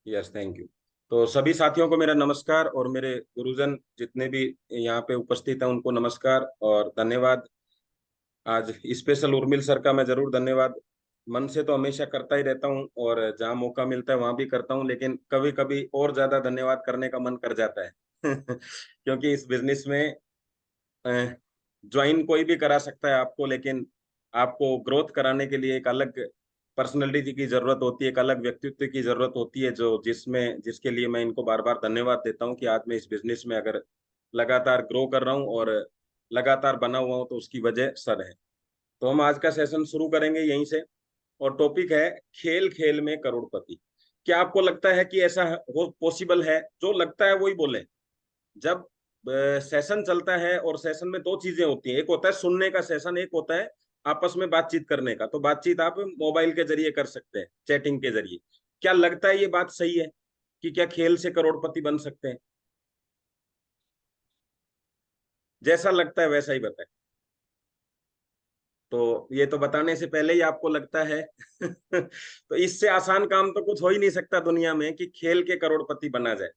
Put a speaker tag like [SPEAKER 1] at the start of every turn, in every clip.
[SPEAKER 1] Yes, thank you. तो सभी साथियों को मेरा नमस्कार, और मेरे गुरुजन जितने भी यहाँ पे उपस्थित हैं उनको नमस्कार और धन्यवाद। आज स्पेशल उर्मिल सर का मैं जरूर धन्यवाद मन से तो हमेशा करता ही रहता हूँ, और जहाँ मौका मिलता है वहां भी करता हूँ, लेकिन कभी कभी और ज्यादा धन्यवाद करने का मन कर जाता है क्योंकि इस बिजनेस में ज्वाइन कोई भी करा सकता है आपको, लेकिन आपको ग्रोथ कराने के लिए एक अलग पर्सनैलिटी की जरूरत होती है, एक अलग व्यक्तित्व की जरूरत होती है, जो जिसके लिए मैं इनको बार बार धन्यवाद देता हूँ कि आज मैं इस बिजनेस में अगर लगातार ग्रो कर रहा हूँ और लगातार बना हुआ हूँ तो उसकी वजह सर है। तो हम आज का सेशन शुरू करेंगे यहीं से, और टॉपिक है खेल खेल में करोड़पति। क्या आपको लगता है कि ऐसा हो पॉसिबल है? जो लगता है वही बोले। जब सेशन चलता है, और सेशन में दो चीजें होती हैं, एक होता है सुनने का सेशन, एक होता है आपस में बातचीत करने का। तो बातचीत आप मोबाइल के जरिए कर सकते हैं, चैटिंग के जरिए। क्या लगता है ये बात सही है कि क्या खेल से करोड़पति बन सकते हैं? जैसा लगता है वैसा ही बताएं। तो ये तो बताने से पहले ही आपको लगता है तो इससे आसान काम तो कुछ हो ही नहीं सकता दुनिया में कि खेल के करोड़पति बना जाए।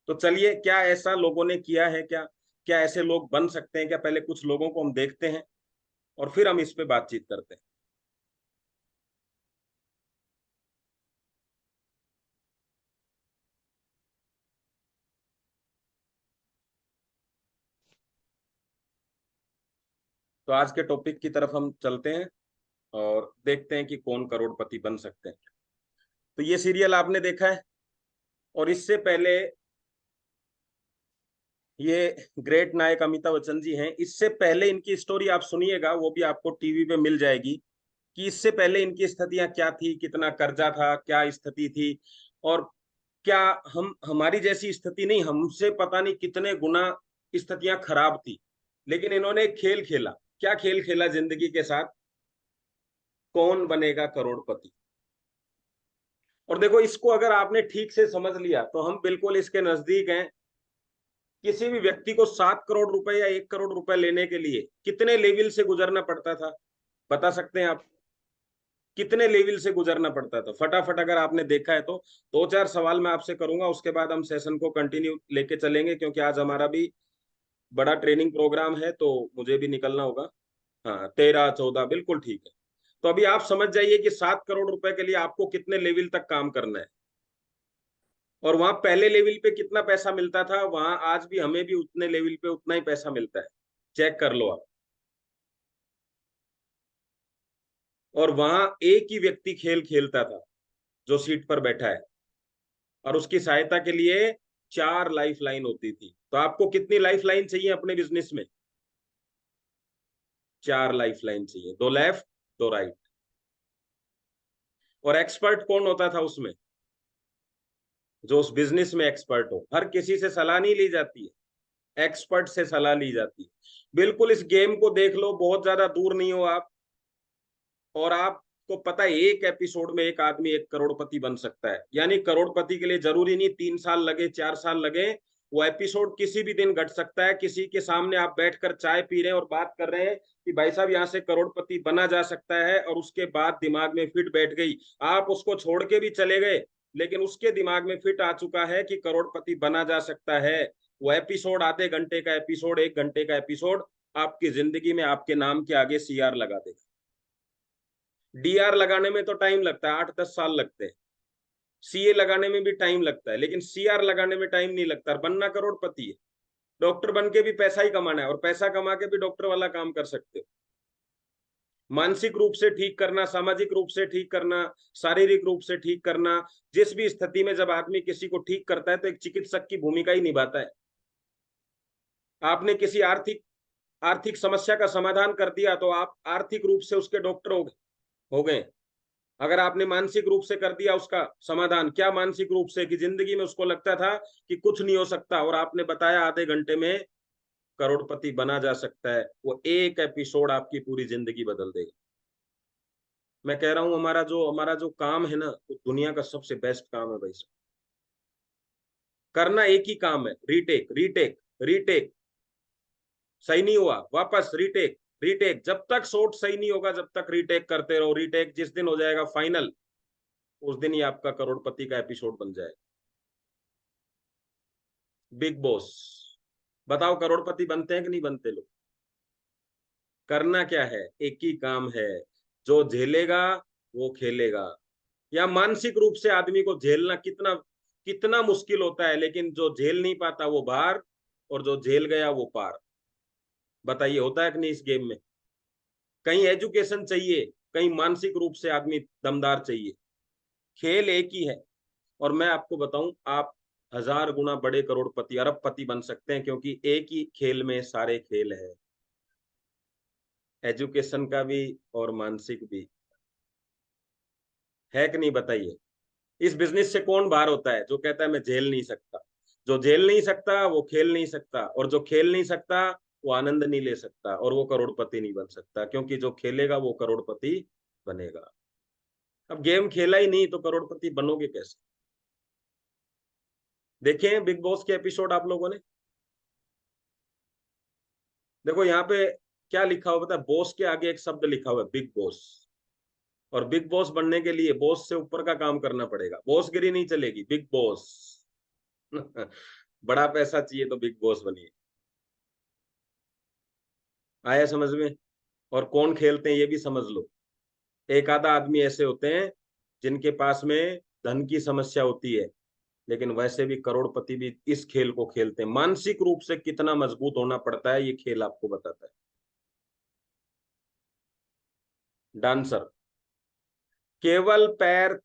[SPEAKER 1] तो चलिए, क्या ऐसा लोगों ने किया है क्या? क्या ऐसे लोग बन सकते हैं क्या? पहले कुछ लोगों को हम देखते हैं और फिर हम इस पे बातचीत करते हैं। तो आज के टॉपिक की तरफ हम चलते हैं और देखते हैं कि कौन करोड़पति बन सकते हैं। तो ये सीरियल आपने देखा है, और इससे पहले ये ग्रेट नायक अमिताभ बच्चन जी हैं। इससे पहले इनकी स्टोरी आप सुनिएगा, वो भी आपको टीवी पे मिल जाएगी कि इससे पहले इनकी स्थितियां क्या थी, कितना कर्जा था, क्या स्थिति थी, और क्या हम हमारी जैसी स्थिति नहीं, हमसे पता नहीं कितने गुना स्थितियां खराब थी। लेकिन इन्होंने एक खेल खेला। क्या खेल खेला जिंदगी के साथ? कौन बनेगा करोड़पति। और देखो, इसको अगर आपने ठीक से समझ लिया तो हम बिल्कुल इसके नजदीक हैं। किसी भी व्यक्ति को 7 करोड़ रुपए या 1 करोड़ रुपए लेने के लिए कितने लेवल से गुजरना पड़ता था, बता सकते हैं आप? कितने लेवल से गुजरना पड़ता था फटाफट, अगर आपने देखा है तो। दो चार सवाल मैं आपसे करूंगा, उसके बाद हम सेशन को कंटिन्यू लेके चलेंगे, क्योंकि आज हमारा भी बड़ा ट्रेनिंग प्रोग्राम है, तो मुझे भी निकलना होगा। हाँ, 13 14, बिल्कुल ठीक है। तो अभी आप समझ जाइए कि 7 करोड़ रुपए के लिए आपको कितने लेवल तक काम करना है, और वहां पहले लेवल पे कितना पैसा मिलता था, वहां आज भी हमें भी उतने लेवल पे उतना ही पैसा मिलता है। चेक कर लो आप। और वहां एक ही व्यक्ति खेल खेलता था जो सीट पर बैठा है, और उसकी सहायता के लिए 4 लाइफ लाइन होती थी। तो आपको कितनी लाइफ लाइन चाहिए अपने बिजनेस में? 4 लाइफ लाइन चाहिए, दो लेफ्ट, दो राइट। और एक्सपर्ट कौन होता था उसमें? जो उस बिजनेस में एक्सपर्ट हो। हर किसी से सलाह नहीं ली जाती है, एक्सपर्ट से सलाह ली जाती है। बिल्कुल इस गेम को देख लो, बहुत ज्यादा दूर नहीं हो आप। और आपको पता है, एक एपिसोड में एक आदमी 1 करोड़पति बन सकता है। यानी करोड़पति के लिए जरूरी नहीं 3 साल लगे, 4 साल लगे। वो एपिसोड किसी भी दिन घट सकता है। किसी के सामने आप बैठकर चाय पी रहे हैं और बात कर रहे हैं कि भाई साहब यहाँ से करोड़पति बना जा सकता है, और उसके बाद दिमाग में फिट बैठ गई। आप उसको छोड़ के भी चले गए, लेकिन उसके दिमाग में फिट आ चुका है कि करोड़पति बना जा सकता है। वो एपिसोड, आधे घंटे का एपिसोड, 1 घंटे का एपिसोड, आपकी जिंदगी में आपके नाम के आगे CR लगा देगा। DR लगाने में तो टाइम लगता है, 8 10 साल लगते हैं। CA लगाने में भी टाइम लगता है, लेकिन CR लगाने में टाइम नहीं लगता। और बनना करोड़पति है। डॉक्टर बन के भी पैसा ही कमाना है, और पैसा कमा के भी डॉक्टर वाला काम कर सकते हो। मानसिक रूप से ठीक करना, सामाजिक रूप से ठीक करना, शारीरिक रूप से ठीक करना। जिस भी स्थिति में जब आदमी किसी को ठीक करता है तो एक चिकित्सक की भूमिका ही निभाता है। आपने किसी आर्थिक आर्थिक समस्या का समाधान कर दिया तो आप आर्थिक रूप से उसके डॉक्टर हो गए। अगर आपने मानसिक रूप से कर दिया उसका समाधान, क्या मानसिक रूप से, कि जिंदगी में उसको लगता था कि कुछ नहीं हो सकता, और आपने बताया आधे घंटे में करोड़पति बना जा सकता है, वो एक एपिसोड आपकी पूरी जिंदगी बदल देगा। मैं कह रहा हूं, हमारा जो काम है ना, वो दुनिया का सबसे बेस्ट काम है भाई साहब। करना एक ही काम है, रीटेक रीटेक रीटेक। सही नहीं हुआ, वापस रीटेक रीटेक। जब तक शॉट सही नहीं होगा, जब तक रीटेक करते रहो। रीटेक जिस दिन हो जाएगा फाइनल, उस दिन ही आपका करोड़पति का एपिसोड बन जाएगा। Big boss. बताओ करोड़पति बनते हैं कि नहीं बनते लोग? करना क्या है, एक ही काम है, जो झेलेगा वो खेलेगा। या मानसिक रूप से आदमी को झेलना कितना कितना मुश्किल होता है, लेकिन जो झेल नहीं पाता वो बाहर, और जो झेल गया वो पार। बताइए होता है कि नहीं इस गेम में? कहीं एजुकेशन चाहिए, कहीं मानसिक रूप से आदमी दमदार चाहिए। खेल एक ही है। और मैं आपको बताऊं, आप 1000 गुना बड़े करोड़पति अरबपति बन सकते हैं, क्योंकि एक ही खेल में सारे खेल है, एजुकेशन का भी और मानसिक भी। है कि नहीं बताइए? इस बिजनेस से कौन बाहर होता है? जो कहता है मैं झेल नहीं सकता। जो झेल नहीं सकता वो खेल नहीं सकता, और जो खेल नहीं सकता वो आनंद नहीं ले सकता, और वो करोड़पति नहीं बन सकता, क्योंकि जो खेलेगा वो करोड़पति बनेगा। अब गेम खेला ही नहीं तो करोड़पति बनोगे कैसे? देखे हैं बिग बॉस के एपिसोड आप लोगों ने? देखो यहाँ पे क्या लिखा हुआ पता है? बॉस के आगे एक शब्द लिखा हुआ है, बिग बॉस। और बिग बॉस बनने के लिए बॉस से ऊपर का काम करना पड़ेगा, बॉसगिरी नहीं चलेगी, बिग बॉस। बड़ा पैसा चाहिए तो बिग बॉस बनिए। आया समझ में? और कौन खेलते हैं ये भी समझ लो। एक आधा आदमी ऐसे होते हैं जिनके पास में धन की समस्या होती है, लेकिन वैसे भी करोड़पति भी इस खेल को खेलते हैं। मानसिक रूप से कितना मजबूत होना पड़ता है ये खेल आपको बताता है। डांसर, केवल पैर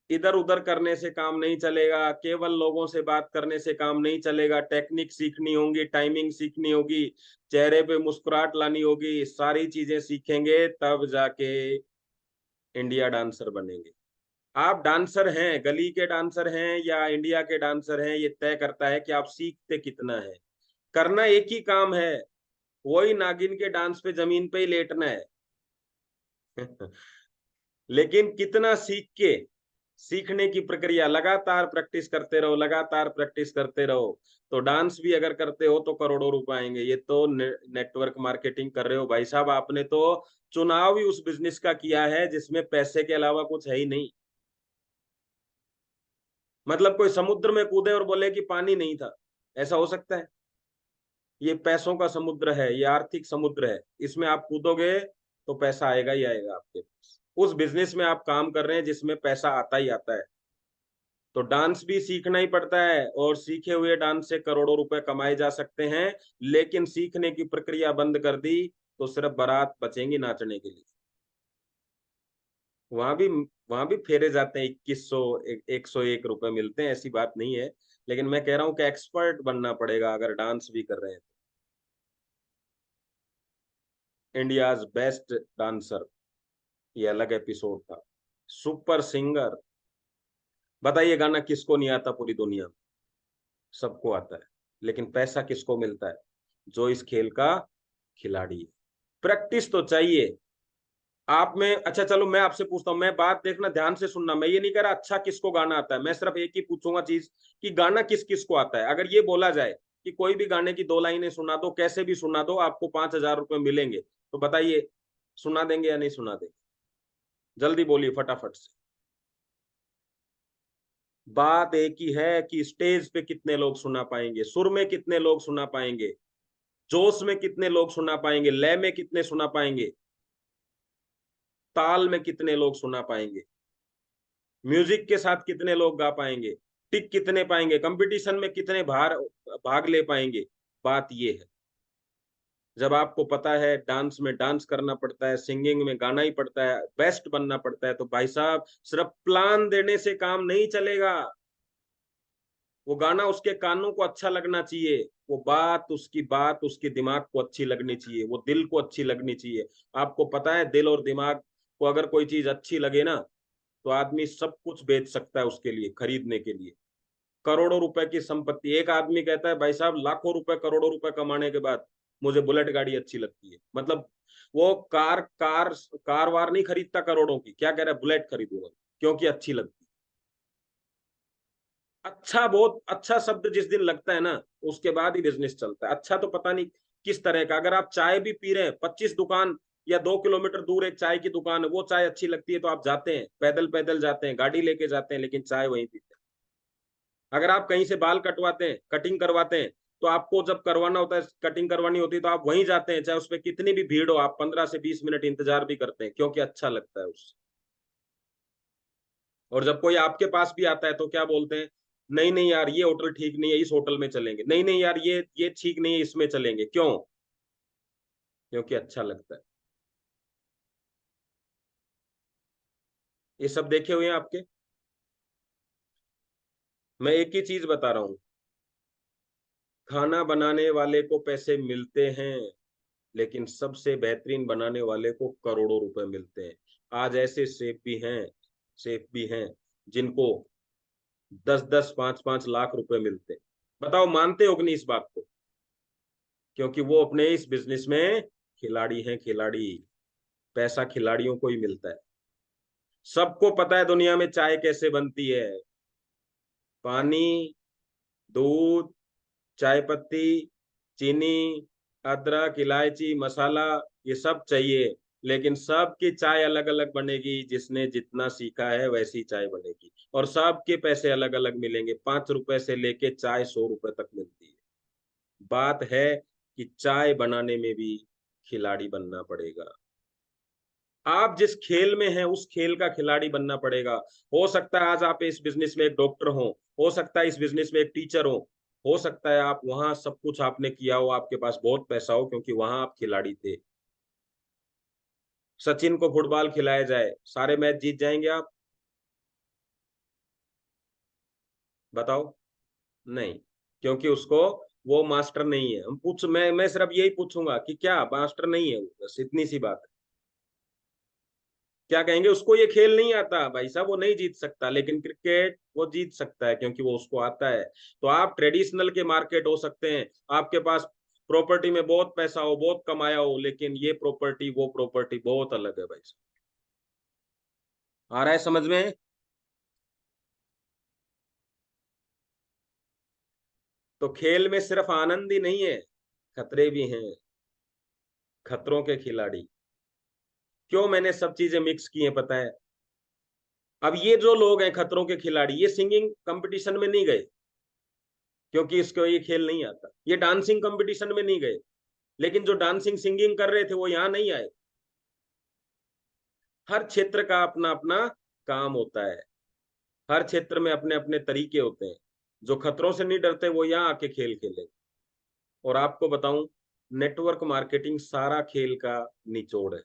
[SPEAKER 1] इधर उधर करने से काम नहीं चलेगा, केवल लोगों से बात करने से काम नहीं चलेगा, टेक्निक सीखनी होगी, टाइमिंग सीखनी होगी, चेहरे पे मुस्कुराहट लानी होगी, सारी चीजें सीखेंगे तब जाके इंडिया डांसर बनेंगे। आप डांसर हैं, गली के डांसर हैं या इंडिया के डांसर हैं, ये तय करता है कि आप सीखते कितना है। करना एक ही काम है, वही नागिन के डांस पे जमीन पे ही लेटना है। लेकिन कितना सीख के, सीखने की प्रक्रिया, लगातार प्रैक्टिस करते रहो, लगातार प्रैक्टिस करते रहो। तो डांस भी अगर करते हो तो करोड़ों रुपए आएंगे। ये तो नेटवर्क मार्केटिंग कर रहे हो भाई साहब, आपने तो चुनाव ही उस बिजनेस का किया है जिसमें पैसे के अलावा कुछ है ही नहीं। मतलब कोई समुद्र में कूदे और बोले कि पानी नहीं था, ऐसा हो सकता है? ये पैसों का समुद्र है, ये आर्थिक समुद्र है, इसमें आप कूदोगे तो पैसा आएगा ही आएगा आपके पास। उस बिजनेस में आप काम कर रहे हैं जिसमें पैसा आता ही आता है। तो डांस भी सीखना ही पड़ता है, और सीखे हुए डांस से करोड़ों रुपए कमाए जा सकते हैं। लेकिन सीखने की प्रक्रिया बंद कर दी तो सिर्फ बारात बचेंगी नाचने के लिए। वहां भी वहां भी फेरे जाते हैं, 2100 101 रुपए मिलते हैं, ऐसी बात नहीं है। लेकिन मैं कह रहा हूँ कि एक्सपर्ट बनना पड़ेगा अगर डांस भी कर रहे हैं तो। इंडियाज बेस्ट डांसर, ये अलग एपिसोड था। सुपर सिंगर, बताइए गाना किसको नहीं आता पूरी दुनिया में? सबको आता है। लेकिन पैसा किसको मिलता है? जो इस खेल का खिलाड़ी है। प्रैक्टिस तो चाहिए आप में। अच्छा चलो मैं आपसे पूछता हूँ, मैं बात देखना ध्यान से सुनना, मैं ये नहीं कह रहा अच्छा किसको गाना आता है, मैं सिर्फ एक ही पूछूंगा चीज कि गाना किस किस को आता है। अगर ये बोला जाए कि कोई भी गाने की 2 लाइनें सुना दो, कैसे भी सुना दो, आपको 5000 रुपये मिलेंगे, तो बताइए सुना देंगे या नहीं सुना देंगे? जल्दी बोलिए फटाफट से। बात एक ही है कि स्टेज पे कितने लोग सुना पाएंगे, सुर में कितने लोग सुना पाएंगे, जोश में कितने लोग सुना पाएंगे, लय में कितने सुना पाएंगे, ताल में कितने लोग सुना पाएंगे, म्यूजिक के साथ कितने लोग गा पाएंगे, टिक कितने पाएंगे, कंपटीशन में कितने भाग ले पाएंगे। बात ये है, जब आपको पता है डांस में डांस करना पड़ता है, सिंगिंग में गाना ही पड़ता है, बेस्ट बनना पड़ता है, तो भाई साहब सिर्फ प्लान देने से काम नहीं चलेगा। वो गाना उसके कानों को अच्छा लगना चाहिए, वो बात उसके दिमाग को अच्छी लगनी चाहिए, वो दिल को अच्छी लगनी चाहिए। आपको पता है दिल और दिमाग को अगर कोई चीज अच्छी लगे ना, तो आदमी सब कुछ बेच सकता है उसके लिए, खरीदने के लिए। करोड़ों रुपए की संपत्ति, एक आदमी कहता है भाई साहब लाखों रुपए करोड़ों रुपए कमाने के बाद मुझे बुलेट गाड़ी अच्छी लगती है। मतलब वो कार वार नहीं खरीदता करोड़ों की, क्या कह रहा है, बुलेट खरीदूंगा क्योंकि अच्छी लगती है। अच्छा, बहुत अच्छा शब्द जिस दिन लगता है ना, उसके बाद ही बिजनेस चलता है। अच्छा तो पता नहीं किस तरह का, अगर आप चाय भी पी रहे हैं, 25 दुकान या 2 किलोमीटर दूर एक चाय की दुकान है, वो चाय अच्छी लगती है तो आप जाते हैं, पैदल पैदल जाते हैं, गाड़ी लेके जाते हैं, लेकिन चाय वहीं पीते हैं। अगर आप कहीं से बाल कटवाते हैं, कटिंग करवाते हैं, तो आपको जब करवाना होता है, कटिंग करवानी होती है, तो आप वहीं जाते हैं, चाहे उसमें कितनी भी भीड़ हो, आप 15 से 20 मिनट इंतजार भी करते हैं, क्योंकि अच्छा लगता है उससे। और जब कोई आपके पास भी आता है तो क्या बोलते हैं, नहीं नहीं यार ये होटल ठीक नहीं है, इस होटल में चलेंगे, नहीं नहीं यार ये ठीक नहीं है, इसमें चलेंगे। क्यों? क्योंकि अच्छा लगता है। ये सब देखे हुए हैं आपके। मैं एक ही चीज बता रहा हूँ, खाना बनाने वाले को पैसे मिलते हैं, लेकिन सबसे बेहतरीन बनाने वाले को करोड़ों रुपए मिलते हैं। आज ऐसे शेफ भी हैं जिनको 10-10 5-5 लाख रुपए मिलते हैं। बताओ मानते हो कि नहीं इस बात को? क्योंकि वो अपने इस बिजनेस में खिलाड़ी हैं, खिलाड़ी। पैसा खिलाड़ियों को ही मिलता है। सबको पता है दुनिया में चाय कैसे बनती है। पानी, दूध, चाय पत्ती, चीनी, अदरक, इलायची, मसाला, ये सब चाहिए। लेकिन सबकी चाय अलग अलग बनेगी, जिसने जितना सीखा है वैसी चाय बनेगी। और सबके पैसे अलग अलग मिलेंगे, 5 रुपए से लेके चाय 100 रुपए तक मिलती है। बात है कि चाय बनाने में भी खिलाड़ी बनना पड़ेगा। आप जिस खेल में हैं उस खेल का खिलाड़ी बनना पड़ेगा। हो सकता है आज आप इस बिजनेस में एक डॉक्टर हो सकता है इस बिजनेस में एक टीचर हो सकता है आप वहां सब कुछ आपने किया हो, आपके पास बहुत पैसा हो, क्योंकि वहां आप खिलाड़ी थे। सचिन को फुटबॉल खिलाया जाए, सारे मैच जीत जाएंगे आप? बताओ। नहीं, क्योंकि उसको वो मास्टर नहीं है। हम पूछ मैं सिर्फ यही पूछूंगा कि क्या मास्टर नहीं है वो, बस इतनी सी बात है। क्या कहेंगे, उसको ये खेल नहीं आता भाई साहब, वो नहीं जीत सकता, लेकिन क्रिकेट वो जीत सकता है क्योंकि वो उसको आता है। तो आप ट्रेडिशनल के मार्केट हो सकते हैं, आपके पास प्रॉपर्टी में बहुत पैसा हो, बहुत कमाया हो, लेकिन ये प्रॉपर्टी वो प्रॉपर्टी बहुत अलग है भाई साहब। आ रहा है समझ में? तो खेल में सिर्फ आनंद ही नहीं है, खतरे भी हैं। खतरों के खिलाड़ी। क्यों मैंने सब चीजें मिक्स की हैं पता है? अब ये जो लोग हैं खतरों के खिलाड़ी, ये सिंगिंग कंपटीशन में नहीं गए क्योंकि इसको ये खेल नहीं आता। ये डांसिंग कंपटीशन में नहीं गए, लेकिन जो डांसिंग सिंगिंग कर रहे थे वो यहाँ नहीं आए। हर क्षेत्र का अपना अपना काम होता है, हर क्षेत्र में अपने अपने तरीके होते हैं। जो खतरों से नहीं डरते वो यहाँ आके खेल खेले। और आपको बताऊं, नेटवर्क मार्केटिंग सारा खेल का निचोड़ है।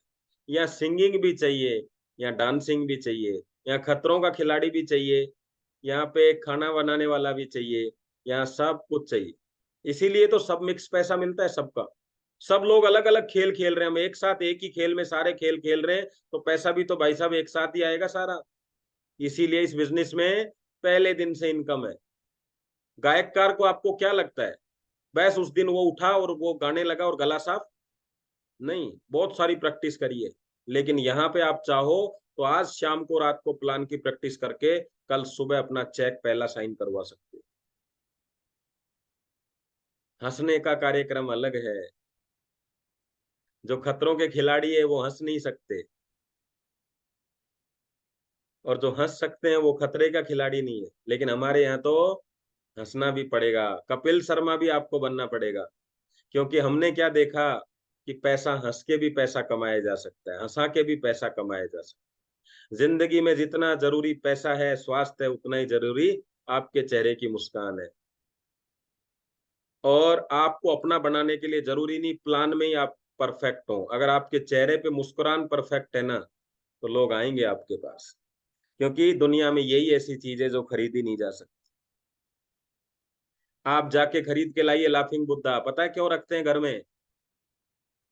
[SPEAKER 1] यहाँ सिंगिंग भी चाहिए, यहाँ डांसिंग भी चाहिए, यहाँ खतरों का खिलाड़ी भी चाहिए, यहाँ पे खाना बनाने वाला भी चाहिए, यहाँ सब कुछ चाहिए। इसीलिए तो सब मिक्स पैसा मिलता है सबका। सब लोग अलग अलग खेल खेल रहे हैं, हम एक साथ एक ही खेल में सारे खेल खेल रहे हैं, तो पैसा भी तो भाई साहब एक साथ ही आएगा सारा। इसीलिए इस बिजनेस में पहले दिन से इनकम है। गायककार को आपको क्या लगता है, बस उस दिन वो उठा और वो गाने लगा और गला साफ? नहीं, बहुत सारी प्रैक्टिस करिए। लेकिन यहाँ पे आप चाहो तो आज शाम को रात को प्लान की प्रैक्टिस करके कल सुबह अपना चेक पहला साइन करवा सकते हो। हंसने का कार्यक्रम अलग है। जो खतरों के खिलाड़ी है वो हंस नहीं सकते, और जो हंस सकते हैं वो खतरे का खिलाड़ी नहीं है। लेकिन हमारे यहाँ तो हंसना भी पड़ेगा, कपिल शर्मा भी आपको बनना पड़ेगा। क्योंकि हमने क्या देखा कि पैसा हंस के भी पैसा कमाया जा सकता है, हंसा के भी पैसा कमाया जा सकता है। जिंदगी में जितना जरूरी पैसा है, स्वास्थ्य है, उतना ही जरूरी आपके चेहरे की मुस्कान है। और आपको अपना बनाने के लिए जरूरी नहीं प्लान में ही आप परफेक्ट हो, अगर आपके चेहरे पे मुस्कुरान परफेक्ट है ना, तो लोग आएंगे आपके पास। क्योंकि दुनिया में यही ऐसी चीज है जो खरीदी नहीं जा सकती। आप जाके खरीद के लाइए लाफिंग बुद्धा, पता है क्यों रखते हैं घर में?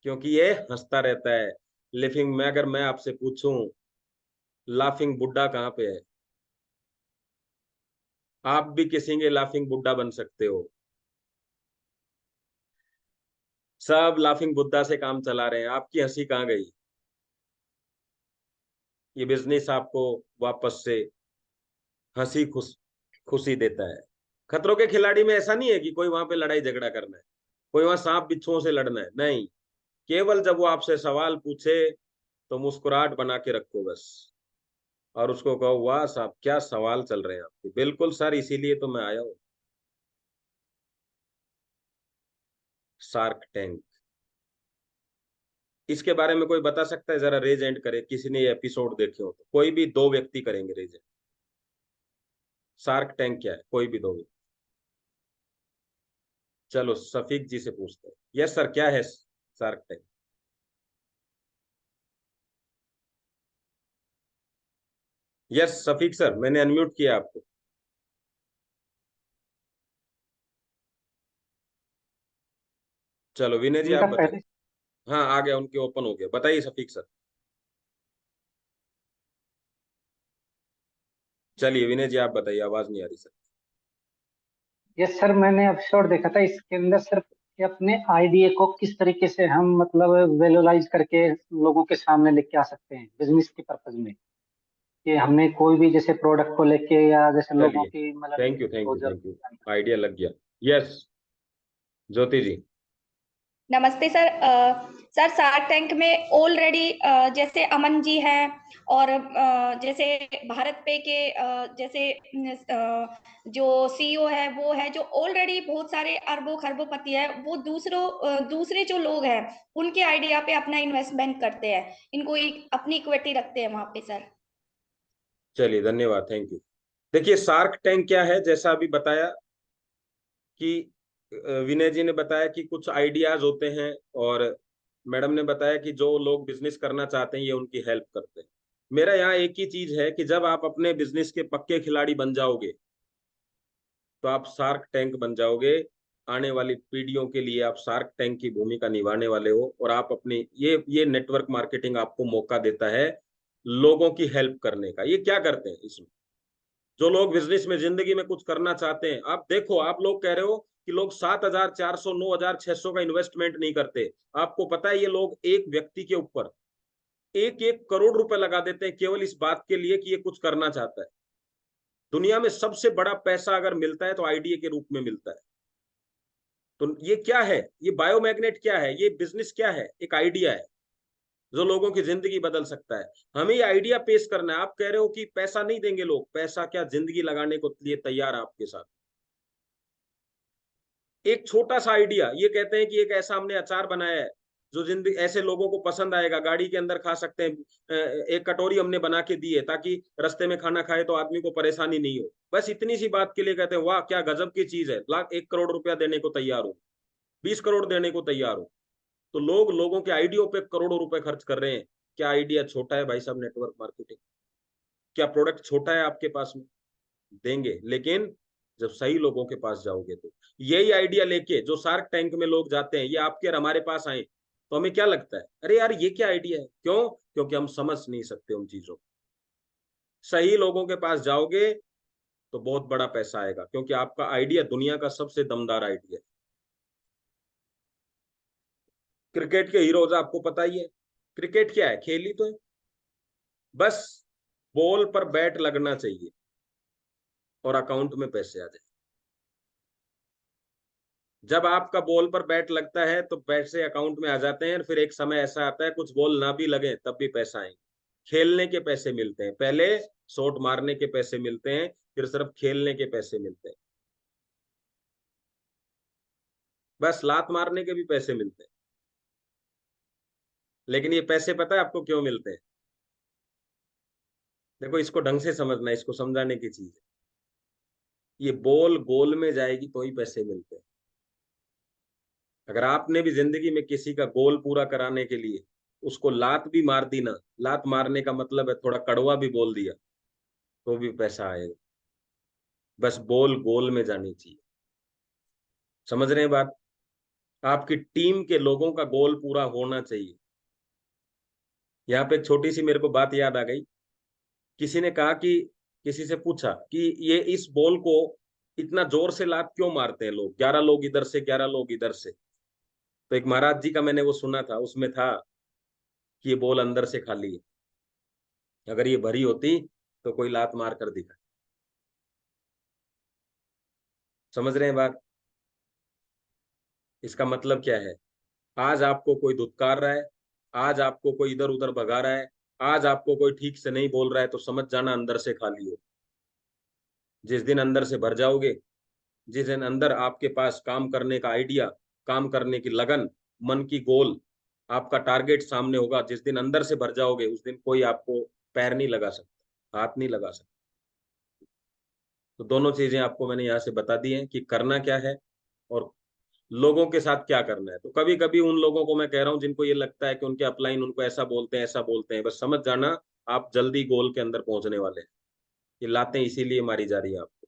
[SPEAKER 1] क्योंकि ये हंसता रहता है। लिविंग में अगर मैं आपसे पूछूं लाफिंग बुड्ढा कहाँ पे है, आप भी किसी के लाफिंग बुड्ढा बन सकते हो। सब लाफिंग बुद्धा से काम चला रहे हैं, आपकी हंसी कहाँ गई? ये बिजनेस आपको वापस से हंसी खुशी देता है। खतरों के खिलाड़ी में ऐसा नहीं है कि कोई वहां पे लड़ाई झगड़ा करना है, कोई वहां सांप बिच्छुओं से लड़ना है, नहीं। केवल जब वो आपसे सवाल पूछे तो मुस्कुराहट बना के रखो बस। और उसको कहो वाह साहब क्या सवाल चल रहे हैं आपके। बिल्कुल सर, इसीलिए तो मैं आया हूँ। शार्क टैंक, इसके बारे में कोई बता सकता है? जरा रेज एंड करे, किसी ने ये एपिसोड देखे हो तो। कोई भी दो व्यक्ति करेंगे रेज एंड। शार्क टैंक क्या है, कोई भी दो व्यक्ति। चलो सफीक जी से पूछते हैं। यस सर, क्या है shark tank? Yes Shafiq sir, मैंने अनम्यूट किया आपको। चलो विनय जी आप
[SPEAKER 2] इनका
[SPEAKER 1] बताइए।
[SPEAKER 2] पहले।
[SPEAKER 1] हाँ आ गया, उनके ओपन हो गया। बताइए सफीक सर। चलिए विनय जी आप बताइए, आवाज नहीं आ रही सर।
[SPEAKER 2] यस सर, मैंने एपिसोड देखा था। इसके अंदर सिर्फ कि अपने आइडिया को किस तरीके से हम मतलब वेलोलाइज करके लोगों के सामने लेके आ सकते हैं बिजनेस के पर्पज में। कि हमने कोई भी जैसे प्रोडक्ट को लेके या जैसे लोगों
[SPEAKER 1] चलिए,
[SPEAKER 2] की मतलब
[SPEAKER 1] थैंक
[SPEAKER 2] नीड
[SPEAKER 1] यू थैंक
[SPEAKER 2] को
[SPEAKER 1] यू
[SPEAKER 2] जब।
[SPEAKER 1] Thank you. आइडिया लग गया। यस ज्योति जी।
[SPEAKER 3] नमस्ते सर। सर शार्क टैंक में ऑलरेडी जैसे अमन जी हैं, और जैसे भारत पे के जैसे जो सीईओ है वो है, जो ऑलरेडी बहुत सारे अरबों खरबों है, वो दूसरे जो लोग हैं उनके आइडिया पे अपना इन्वेस्टमेंट करते हैं, इनको अपनी इक्विटी रखते हैं वहां पे सर।
[SPEAKER 1] चलिए धन्यवाद, थैंक यू। देखिए शार्क टैंक क्या है, जैसा अभी बताया कि विनय जी ने बताया कि कुछ आइडियाज होते हैं, और मैडम ने बताया कि जो लोग बिजनेस करना चाहते हैं ये उनकी हेल्प करते हैं। मेरा यहाँ एक ही चीज है कि जब आप अपने बिजनेस के पक्के खिलाड़ी बन जाओगे तो आप शार्क टैंक बन जाओगे। आने वाली पीढ़ियों के लिए आप शार्क टैंक की भूमिका निभाने वाले हो, और आप अपनी ये नेटवर्क मार्केटिंग आपको मौका देता है लोगों की हेल्प करने का। ये क्या करते हैं इसमें? जो लोग बिजनेस में जिंदगी में कुछ करना चाहते हैं, आप देखो, आप लोग कह रहे हो कि लोग 7,400 9,600 का इन्वेस्टमेंट नहीं करते। आपको पता है ये लोग एक व्यक्ति के ऊपर 1-1 करोड़ रुपए लगा देते हैं केवल इस बात के लिए कि ये कुछ करना चाहता है। दुनिया में सबसे बड़ा पैसा अगर मिलता है तो आईडीए के रूप में मिलता है। तो ये क्या है? ये बायोमैग्नेट क्या है? ये बिजनेस क्या है? एक आइडिया है जो लोगों की जिंदगी बदल सकता है। हमें ये आइडिया पेश करना है। आप कह रहे हो कि पैसा नहीं देंगे लोग, पैसा क्या, जिंदगी लगाने को लिए तैयार है आपके साथ। एक छोटा सा आइडिया, ये कहते हैं कि एक ऐसा हमने अचार बनाया है जो जिंदगी ऐसे लोगों को पसंद आएगा, गाड़ी के अंदर खा सकते हैं। एक कटोरी हमने बना के दी है ताकि रास्ते में खाना खाए तो आदमी को परेशानी नहीं हो। बस इतनी सी बात के लिए कहते हैं वाह क्या गजब की चीज है, लाख 1 करोड़ रुपया देने को तैयार हो, 20 करोड़ देने को तैयार हो। तो लोग लोगों के आइडियो पे करोड़ों रुपए खर्च कर रहे हैं। क्या आइडिया छोटा है भाई साहब? Network marketing. क्या प्रोडक्ट छोटा है आपके पास में? देंगे, लेकिन जब सही लोगों के पास जाओगे तो। यही आइडिया लेके जो शार्क टैंक में लोग जाते हैं, ये आपके और हमारे पास आए तो हमें क्या लगता है, अरे यार ये क्या आइडिया है। क्यों? क्योंकि हम समझ नहीं सकते उन चीजों को। सही लोगों के पास जाओगे तो बहुत बड़ा पैसा आएगा, क्योंकि आपका आइडिया दुनिया का सबसे दमदार आइडिया है। क्रिकेट के हीरोज आपको पता ही है। क्रिकेट क्या है? खेल ही तो है। बस बॉल पर बैट लगना चाहिए और अकाउंट में पैसे आ जाए। जब आपका बॉल पर बैट लगता है तो पैसे अकाउंट में आ जाते हैं। फिर एक समय ऐसा आता है कुछ बॉल ना भी लगे तब भी पैसा आएंगे। खेलने के पैसे मिलते हैं पहले, शॉट मारने के पैसे मिलते हैं, फिर सिर्फ खेलने के पैसे मिलते हैं। बस लात मारने के भी पैसे मिलते हैं। लेकिन ये पैसे पता है आपको क्यों मिलते हैं? देखो इसको ढंग से समझना, इसको समझाने की चीज है। ये बॉल गोल में जाएगी तो ही पैसे मिलते हैं। अगर आपने भी जिंदगी में किसी का गोल पूरा कराने के लिए उसको लात भी मार दी ना, लात मारने का मतलब है थोड़ा कड़वा भी बोल दिया, तो भी पैसा आएगा। बस बॉल गोल में जानी चाहिए। समझ रहे हैं बात? आपकी टीम के लोगों का गोल पूरा होना चाहिए। यहाँ पे एक छोटी सी मेरे को बात याद आ गई। किसी ने कहा कि, किसी से पूछा कि ये इस बॉल को इतना जोर से लात क्यों मारते हैं लोग, 11 लोग इधर से 11 लोग इधर से। तो एक महाराज जी का मैंने वो सुना था, उसमें था कि ये बॉल अंदर से खाली है, अगर ये भरी होती तो कोई लात मार कर दिखा। समझ रहे हैं बात? इसका मतलब क्या है? आज आपको कोई धुतकार रहा है, आज आपको कोई इधर उधर भगा रहा है, आज आपको कोई ठीक से नहीं बोल रहा है तो समझ जाना अंदर से खाली हो। जिस दिन अंदर से भर जाओगे, जिस दिन अंदर आपके पास काम करने का आइडिया, काम करने की लगन, मन की गोल, आपका टारगेट सामने होगा, जिस दिन अंदर से भर जाओगे उस दिन कोई आपको पैर नहीं लगा सकता, हाथ नहीं लगा सकता। तो दोनों चीजें आपको मैंने यहाँ से बता दी हैं कि करना क्या है और लोगों के साथ क्या करना है। तो कभी कभी उन लोगों को मैं कह रहा हूँ जिनको ये लगता है कि उनके अपलाइन उनको ऐसा बोलते हैं ऐसा बोलते हैं, बस समझ जाना आप जल्दी गोल के अंदर पहुंचने वाले हैं। ये लातें इसीलिए मारी जा रही है आपको।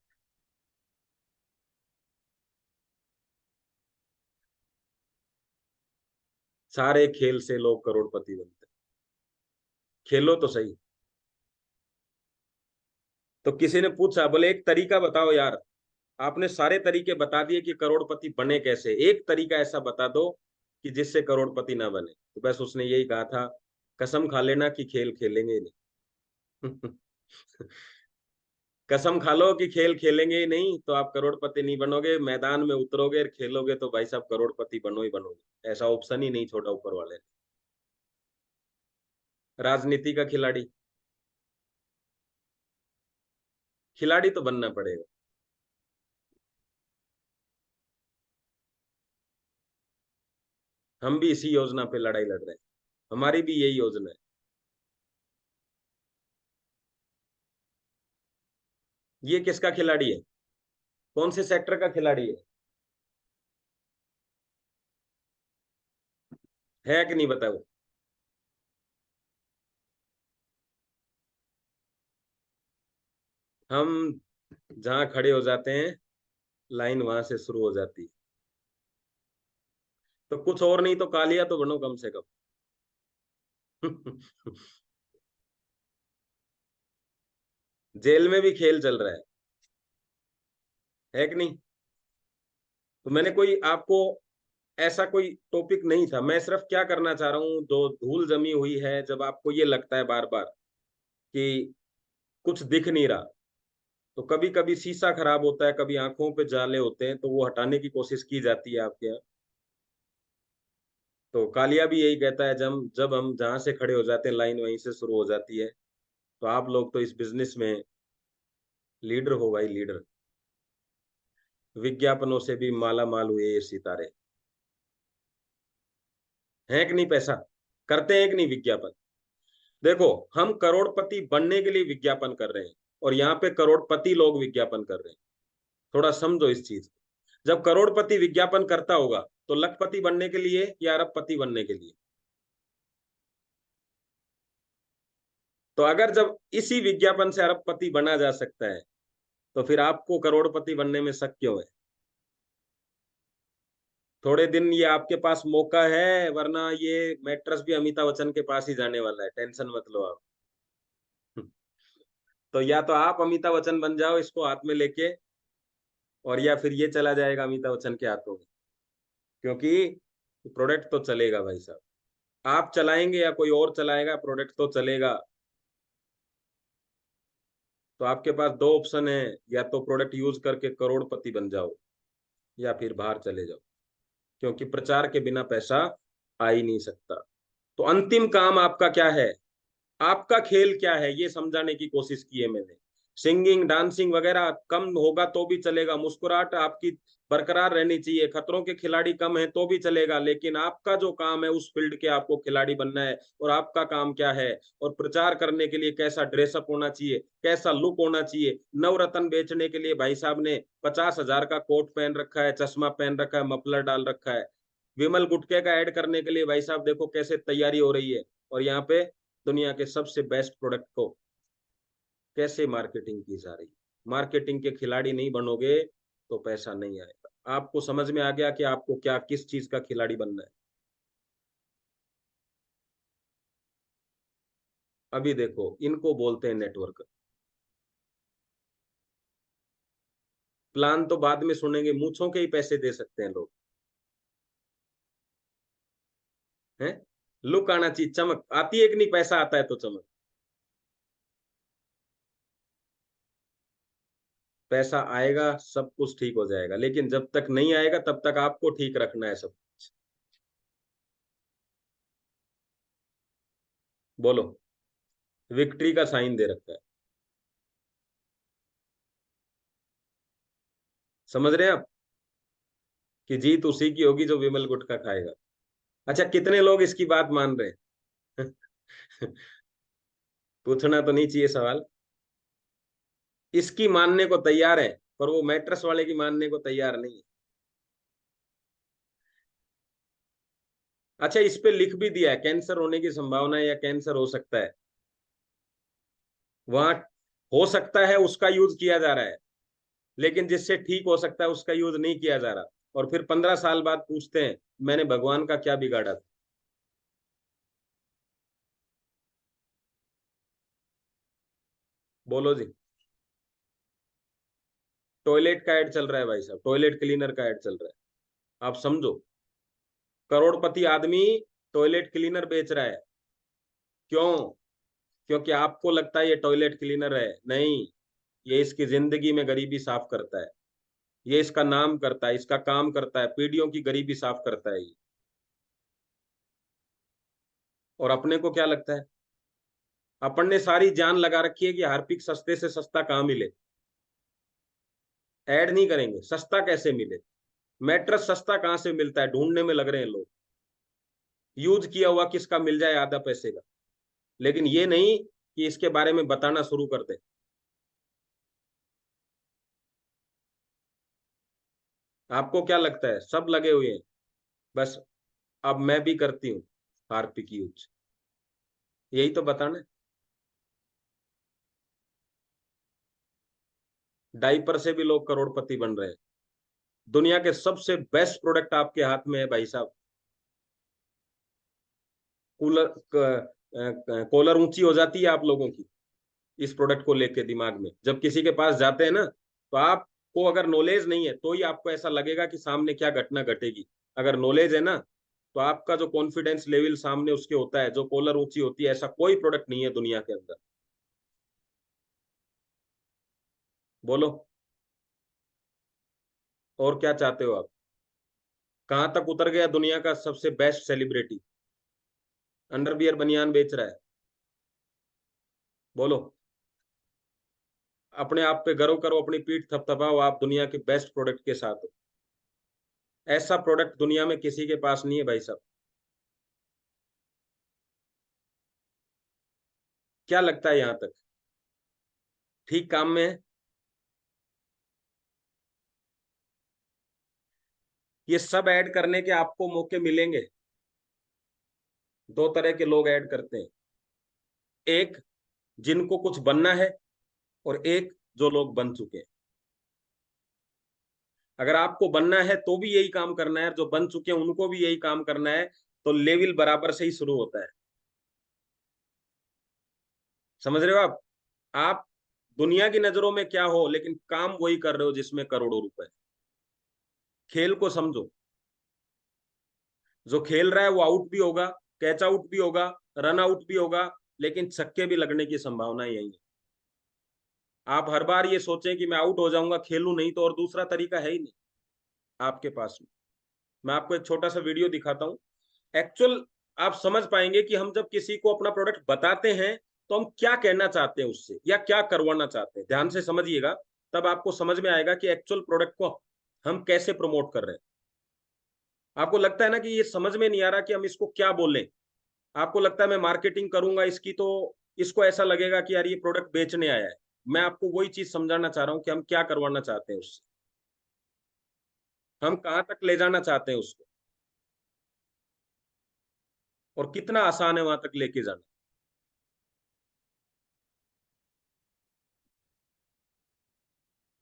[SPEAKER 1] सारे खेल से लोग करोड़पति बनते हैं, खेलो तो सही। तो किसी ने पूछा, बोले एक तरीका बताओ यार, आपने सारे तरीके बता दिए कि करोड़पति बने कैसे, एक तरीका ऐसा बता दो कि जिससे करोड़पति ना बने। तो बस उसने यही कहा था, कसम खा लेना कि खेल खेलेंगे ही नहीं। कसम खा लो कि खेल खेलेंगे ही नहीं तो आप करोड़पति नहीं बनोगे, मैदान में उतरोगे और खेलोगे तो भाई साहब करोड़पति बनो ही बनोगे, ऐसा ऑप्शन ही नहीं छोड़ा ऊपर वाले ने। राजनीति का खिलाड़ी, खिलाड़ी तो बनना पड़ेगा। हम भी इसी योजना पे लड़ाई लड़ रहे हैं, हमारी भी यही योजना है। ये किसका खिलाड़ी है, कौन से सेक्टर का खिलाड़ी है कि नहीं बताओ। हम जहां खड़े हो जाते हैं लाइन वहां से शुरू हो जाती है। तो कुछ और नहीं तो कालिया तो बनो कम से कम। जेल में भी खेल चल रहा है कि नहीं। तो मैंने कोई आपको ऐसा कोई टॉपिक नहीं था, मैं सिर्फ क्या करना चाह रहा हूँ, जो धूल जमी हुई है, जब आपको ये लगता है बार बार कि कुछ दिख नहीं रहा, तो कभी कभी शीशा खराब होता है, कभी आंखों पे जाले होते हैं, तो वो हटाने की कोशिश की जाती है आपके यहाँ। तो कालिया भी यही कहता है, जब जब हम जहां से खड़े हो जाते हैं लाइन वहीं से शुरू हो जाती है। तो आप लोग तो इस बिजनेस में लीडर हो भाई, लीडर। विज्ञापनों से भी माला माल हुए ये सितारे, हैं कि नहीं, पैसा करते हैं कि नहीं विज्ञापन। देखो, हम करोड़पति बनने के लिए विज्ञापन कर रहे हैं और यहाँ पे करोड़पति लोग विज्ञापन कर रहे हैं। थोड़ा समझो इस चीज को। जब करोड़पति विज्ञापन करता होगा तो लखपति बनने के लिए या अरबपति बनने के लिए। तो अगर जब इसी विज्ञापन से अरबपति बना जा सकता है तो फिर आपको करोड़पति बनने में शक क्यों है। थोड़े दिन ये आपके पास मौका है, वरना ये मैट्रेस भी अमिताभ बच्चन के पास ही जाने वाला है, टेंशन मत लो आप। तो या तो आप अमिताभ बच्चन बन जाओ इसको हाथ में लेके, और या फिर ये चला जाएगा अमिताभ बच्चन के हाथों में, क्योंकि प्रोडक्ट तो चलेगा भाई साहब। आप चलाएंगे या कोई और चलाएगा, प्रोडक्ट तो चलेगा। तो आपके पास दो ऑप्शन है, या तो प्रोडक्ट यूज करके करोड़पति बन जाओ या फिर बाहर चले जाओ, क्योंकि प्रचार के बिना पैसा आ ही नहीं सकता। तो अंतिम काम आपका क्या है, आपका खेल क्या है, ये समझाने की कोशिश की है मैंने। सिंगिंग डांसिंग वगैरह कम होगा तो भी चलेगा, मुस्कुराहट आपकी बरकरार रहनी चाहिए, खतरों के खिलाड़ी कम है तो भी चलेगा, लेकिन आपका जो काम है उस फील्ड के आपको खिलाड़ी बनना है। और आपका काम क्या है, और प्रचार करने के लिए कैसा ड्रेसअप होना चाहिए, कैसा लुक होना चाहिए। नवरत्न बेचने के लिए भाई साहब ने 50,000 का कोट पहन रखा है, चश्मा पहन रखा है, मफलर डाल रखा है। विमल गुटके का ऐड करने के लिए भाई साहब देखो कैसे तैयारी हो रही है, और यहाँ पे दुनिया के सबसे बेस्ट प्रोडक्ट को कैसे मार्केटिंग की जा रही है। मार्केटिंग के खिलाड़ी नहीं बनोगे तो पैसा नहीं आएगा। आपको समझ में आ गया कि आपको क्या किस चीज का खिलाड़ी बनना है। अभी देखो, इनको बोलते हैं नेटवर्क। प्लान तो बाद में सुनेंगे, मूछों के ही पैसे दे सकते हैं लोग, हैं। लुक आना चाहिए, चमक आती है कि नहीं, पैसा आता है तो चमक। पैसा आएगा सब कुछ ठीक हो जाएगा, लेकिन जब तक नहीं आएगा तब तक आपको ठीक रखना है सब कुछ। बोलो। विक्ट्री का साइन दे रखा है। समझ रहे हैं आप कि जीत उसी की होगी जो विमल गुटखा खाएगा। अच्छा, कितने लोग इसकी बात मान रहे हैं? पूछना तो नहीं चाहिए सवाल। इसकी मानने को तैयार है, पर वो मैट्रेस वाले की मानने को तैयार नहीं है। अच्छा, इस पे लिख भी दिया है कैंसर होने की संभावना है या कैंसर हो सकता है। वहां हो सकता है उसका यूज किया जा रहा है, लेकिन जिससे ठीक हो सकता है उसका यूज नहीं किया जा रहा। और फिर 15 साल बाद पूछते हैं मैंने भगवान का क्या बिगाड़ा था। बोलो जी। टॉयलेट का ऐड चल रहा है भाई साहब, टॉयलेट क्लीनर का ऐड चल रहा है। आप समझो, करोड़पति आदमी टॉयलेट क्लीनर बेच रहा है। क्यों? क्योंकि आपको लगता है ये टॉयलेट क्लीनर है, नहीं, ये इसकी जिंदगी में गरीबी साफ करता है। ये इसका नाम करता है, इसका काम करता है, पीढ़ियों की गरीबी साफ करता है ये। और अपने को क्या लगता है? अपन ने सारी जान लगा रखी है कि हार्पिक सस्ते से सस्ता कहाँ मिले। ऐड नहीं करेंगे, सस्ता कैसे मिले। मैट्रेस सस्ता कहाँ से मिलता है, ढूंढने में लग रहे हैं लोग। यूज किया हुआ किसका मिल जाए आधा पैसे का। लेकिन ये नहीं कि इसके बारे में बताना शुरू कर दे। आपको क्या लगता है? सब लगे हुए हैं, बस अब मैं भी करती हूँ हार्पिक यूज, यही तो बताना है। डाइपर से भी लोग करोड़पति बन रहे हैं। दुनिया के सबसे बेस्ट प्रोडक्ट आपके हाथ में है भाई साहब। कॉलर ऊंची हो जाती है आप लोगों की इस प्रोडक्ट को लेके दिमाग में। जब किसी के पास जाते हैं ना, तो आपको अगर नॉलेज नहीं है तो ही आपको ऐसा लगेगा कि सामने क्या घटना घटेगी। अगर नॉलेज है ना, तो आपका जो कॉन्फिडेंस लेवल सामने उसके होता है, जो कॉलर ऊंची होती है, ऐसा कोई प्रोडक्ट नहीं है दुनिया के अंदर। बोलो, और क्या चाहते हो आप? कहां तक उतर गया दुनिया का सबसे बेस्ट सेलिब्रिटी, अंडरवियर बनियान बेच रहा है। बोलो, अपने आप पे गर्व करो, अपनी पीठ थपथपाओ, आप दुनिया के बेस्ट प्रोडक्ट के साथ हो। ऐसा प्रोडक्ट दुनिया में किसी के पास नहीं है भाई साहब। क्या लगता है यहां तक ठीक काम में है? ये सब ऐड करने के आपको मौके मिलेंगे। दो तरह के लोग ऐड करते हैं, एक जिनको कुछ बनना है, और एक जो लोग बन चुके हैं। अगर आपको बनना है तो भी यही काम करना है, जो बन चुके हैं उनको भी यही काम करना है, तो लेवल बराबर से ही शुरू होता है। समझ रहे हो आप दुनिया की नजरों में क्या हो, लेकिन काम वही कर रहे हो जिसमें करोड़ों रुपए। खेल को समझो, जो खेल रहा है वो आउट भी होगा, कैच आउट भी होगा, रन आउट भी होगा, लेकिन छक्के भी लगने की संभावना यही है। आप हर बार ये सोचें कि मैं आउट हो जाऊंगा, खेलूं नहीं, तो और दूसरा तरीका है ही नहीं आपके पास में। मैं आपको एक छोटा सा वीडियो दिखाता हूं, एक्चुअल आप समझ पाएंगे कि हम जब किसी को अपना प्रोडक्ट बताते हैं तो हम क्या कहना चाहते हैं उससे, या क्या करवाना चाहते हैं। ध्यान से समझिएगा, तब आपको समझ में आएगा कि एक्चुअल प्रोडक्ट को हम कैसे प्रमोट कर रहे हैं। आपको लगता है ना कि ये समझ में नहीं आ रहा कि हम इसको क्या बोलें। आपको लगता है मैं मार्केटिंग करूंगा इसकी तो इसको ऐसा लगेगा कि यार ये प्रोडक्ट बेचने आया है। मैं आपको वही चीज समझाना चाह रहा हूं कि हम क्या करवाना चाहते हैं उससे, हम कहां तक ले जाना चाहते हैं उसको, और कितना आसान है वहां तक लेके जाना।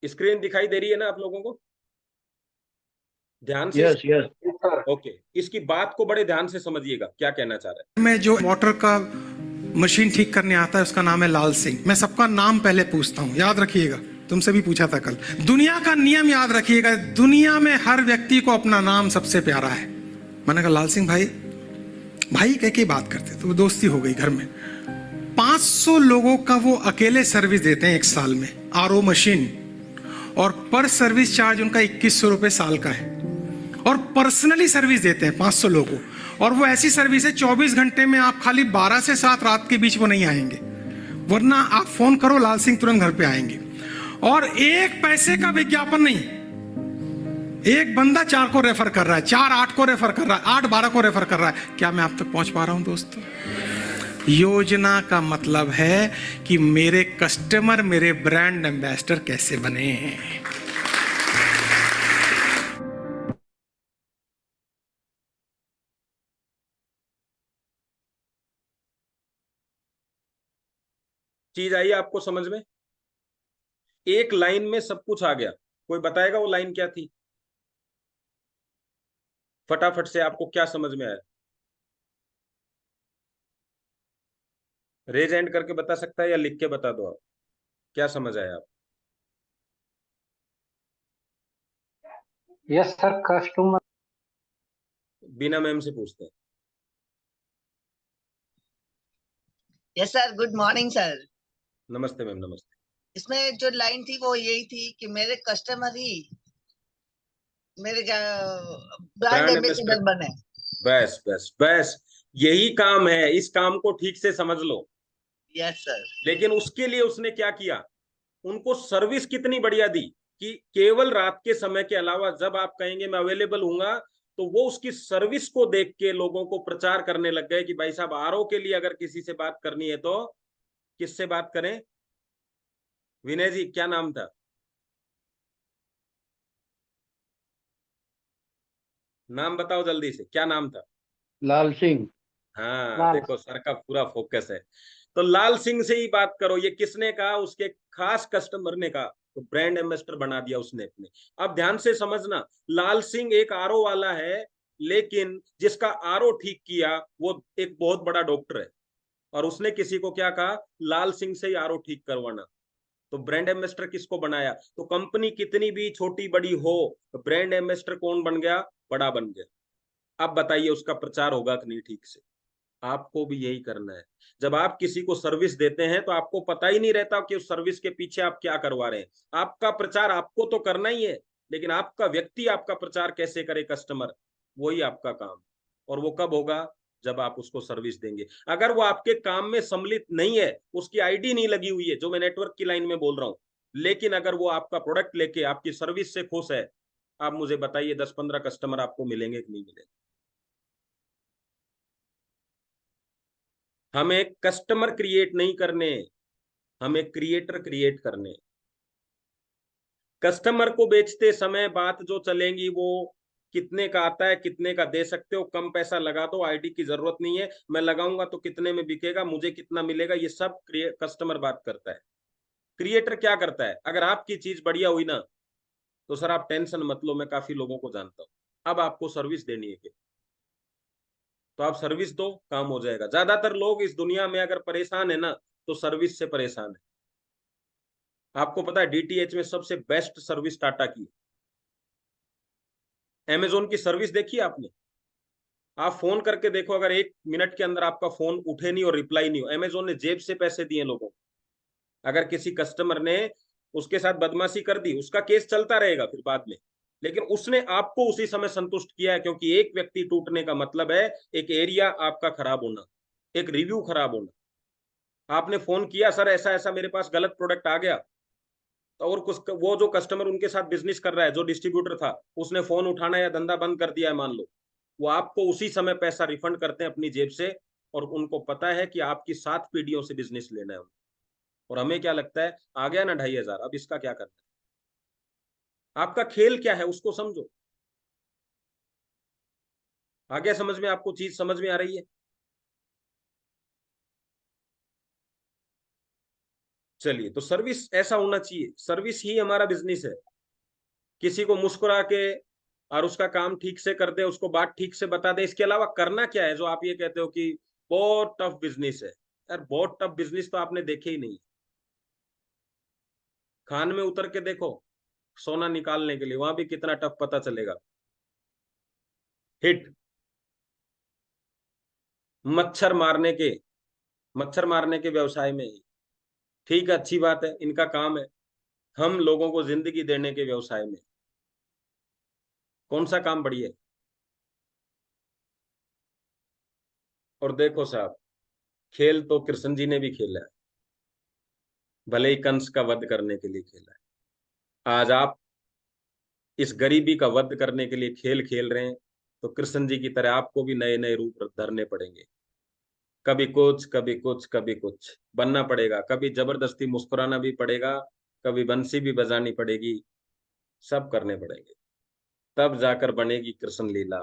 [SPEAKER 1] स्क्रीन दिखाई दे रही है ना आप लोगों को? ध्यान से
[SPEAKER 4] यस यस
[SPEAKER 1] ओके, इसकी बात को बड़े ध्यान से समझिएगा क्या कहना चाह रहा है।
[SPEAKER 5] मैं जो मोटर का मशीन ठीक करने आता है उसका नाम है लाल सिंह। मैं सबका नाम पहले पूछता हूँ, याद रखिएगा, तुमसे भी पूछा था कल। दुनिया का नियम याद रखिएगा, दुनिया में हर व्यक्ति को अपना नाम सबसे प्यारा है। मैंने कहा लाल सिंह भाई, भाई कह के बात करते, तो दोस्ती हो गई घर में। 500 लोगों का वो अकेले सर्विस देते हैं एक साल में, आरओ मशीन, और पर सर्विस चार्ज उनका 2100 रुपये साल का है, और पर्सनली सर्विस देते हैं 500 लोगों। और वो ऐसी सर्विस है 24 घंटे में, आप खाली 12 से 7 रात के बीच वो नहीं आएंगे। वरना आप फोन करो, लाल सिंह तुरंत घर पे आएंगे। और 1 पैसे का विज्ञापन नहीं, एक बंदा 4 को रेफर कर रहा है, 4 8 को रेफर कर रहा है, 8 12 को रेफर कर रहा है। क्या मैं आप तक पहुंच पा रहा हूं दोस्तों? योजना का मतलब है कि मेरे कस्टमर मेरे ब्रांड एम्बेसडर कैसे बने।
[SPEAKER 1] चीज आई आपको समझ में? एक लाइन में सब कुछ आ गया। कोई बताएगा वो लाइन क्या थी? फटाफट से आपको क्या समझ में आया? रेज एंड करके बता सकता है या लिख के बता दो आप, क्या समझ आया आप?
[SPEAKER 2] Yes sir, customer.
[SPEAKER 1] बिना मैम से पूछते हैं।
[SPEAKER 4] Yes sir, good morning sir.
[SPEAKER 1] नमस्ते मैम, नमस्ते।
[SPEAKER 4] इसमें जो लाइन थी वो यही थी कि मेरे कस्टमर ही मेरे ब्रांड एम्बेसडर बने।
[SPEAKER 1] बस बस बस, यही काम है। इस काम को ठीक से समझ लो।
[SPEAKER 4] Yes sir.
[SPEAKER 1] लेकिन उसके लिए उसने क्या किया? उनको सर्विस कितनी बढ़िया दी कि केवल रात के समय के अलावा जब आप कहेंगे मैं अवेलेबल हूंगा, तो वो उसकी सर्विस को देख के लोगों को प्रचार करने लग गए कि भाई साहब, आरओ के लिए अगर किसी से बात करनी है तो किससे बात करें? विनय जी, क्या नाम था? नाम बताओ जल्दी से, क्या नाम था?
[SPEAKER 2] लाल सिंह।
[SPEAKER 1] हाँ, देखो सर का पूरा फोकस है। तो लाल सिंह से ही बात करो। ये किसने कहा? उसके खास कस्टमर ने कहा, तो ब्रांड एम्बेसडर बना दिया उसने अपने। अब ध्यान से समझना, लाल सिंह एक आरओ वाला है, लेकिन जिसका आरओ ठीक किया वो एक बहुत बड़ा डॉक्टर है। और उसने किसी को क्या कहा? लाल सिंह से ही आरओ ठीक करवाना। तो ब्रांड एम्बेसडर किसको बनाया? तो कंपनी कितनी भी छोटी बड़ी हो, तो ब्रांड एम्बेसडर कौन बन गया? बड़ा बन गया। अब बताइए उसका प्रचार होगा कि नहीं ठीक से? आपको भी यही करना है। जब आप किसी को सर्विस देते हैं तो आपको पता ही नहीं रहता कि उस सर्विस के पीछे आप क्या करवा रहे हैं। आपका प्रचार आपको तो करना ही है, लेकिन आपका व्यक्ति आपका प्रचार कैसे करे कस्टमर, वही आपका काम। और वो कब होगा? जब आप उसको सर्विस देंगे। अगर वो आपके काम में सम्मिलित नहीं है, उसकी आईडी नहीं लगी हुई है, जो मैं नेटवर्क की लाइन में बोल रहा हूं, लेकिन अगर वो आपका प्रोडक्ट लेके आपकी सर्विस से खुश है, आप मुझे बताइए 10-15 कस्टमर आपको मिलेंगे कि नहीं मिलेंगे? हमें कस्टमर क्रिएट नहीं करने, हमें क्रिएटर क्रिएट करने। कस्टमर को बेचते समय बात जो चलेंगी वो कितने का आता है, कितने का दे सकते हो, कम पैसा लगा दो, आईडी की जरूरत नहीं है, मैं लगाऊंगा तो कितने में बिकेगा, मुझे कितना मिलेगा, ये सब कस्टमर बात करता है। क्रिएटर क्या करता है? अगर आपकी चीज बढ़िया हुई ना, तो सर आप टेंशन मत लो, मैं काफी लोगों को जानता हूं। अब आपको सर्विस देनी है कि, तो आप सर्विस दो, काम हो जाएगा। ज्यादातर लोग इस दुनिया में अगर परेशान है ना, तो सर्विस से परेशान है। आपको पता है डीटीएच में सबसे बेस्ट सर्विस टाटा की। अमेजोन की सर्विस देखी आपने? आप फोन करके देखो, अगर 1 मिनट के अंदर आपका फोन उठे नहीं और रिप्लाई नहीं हो, अमेजोन ने जेब से पैसे दिए लोगों को। अगर किसी कस्टमर ने उसके साथ बदमाशी कर दी, उसका केस चलता रहेगा फिर बाद में, लेकिन उसने आपको उसी समय संतुष्ट किया है। क्योंकि एक व्यक्ति टूटने का मतलब है एक एरिया आपका खराब होना, एक रिव्यू खराब होना। आपने फोन किया, सर ऐसा ऐसा मेरे पास गलत प्रोडक्ट आ गया, तो और कुछ वो जो कस्टमर उनके साथ बिजनेस कर रहा है, जो डिस्ट्रीब्यूटर था, उसने फोन उठाना या धंधा बंद कर दिया है मान लो, वो आपको उसी समय पैसा रिफंड करते हैं अपनी जेब से। और उनको पता है कि आपकी 7 पीढ़ियों से बिजनेस लेना है। और हमें क्या लगता है, आ गया ना 2500, अब इसका क्या करना है? आपका खेल क्या है उसको समझो। आ गया समझ में? आपको चीज समझ में आ रही है? चलिए, तो सर्विस ऐसा होना चाहिए, सर्विस ही हमारा बिजनेस है। किसी को मुस्कुरा के और उसका काम ठीक से कर दे, उसको बात ठीक से बता दे। इसके अलावा करना क्या है जो आप ये कहते हो कि बहुत टफ बिजनेस है? यार बहुत टफ बिजनेस तो आपने देखे ही नहीं। खान में उतर के देखो सोना निकालने के लिए, वहां भी कितना टफ पता चलेगा। हिट मच्छर मारने के, मच्छर मारने के व्यवसाय में ही, ठीक है, अच्छी बात है, इनका काम है। हम लोगों को जिंदगी देने के व्यवसाय में कौन सा काम बढ़िया है? और देखो साहब, खेल तो कृष्ण जी ने भी खेला है। भले ही कंस का वध करने के लिए खेला है। आज आप इस गरीबी का वध करने के लिए खेल खेल रहे हैं, तो कृष्ण जी की तरह आपको भी नए नए रूप धरने पड़ेंगे। कभी कुछ, कभी कुछ, कभी कुछ बनना पड़ेगा। कभी जबरदस्ती मुस्कुराना भी पड़ेगा, कभी बंसी भी बजानी पड़ेगी, सब करने पड़ेंगे, तब जाकर बनेगी कृष्ण लीला।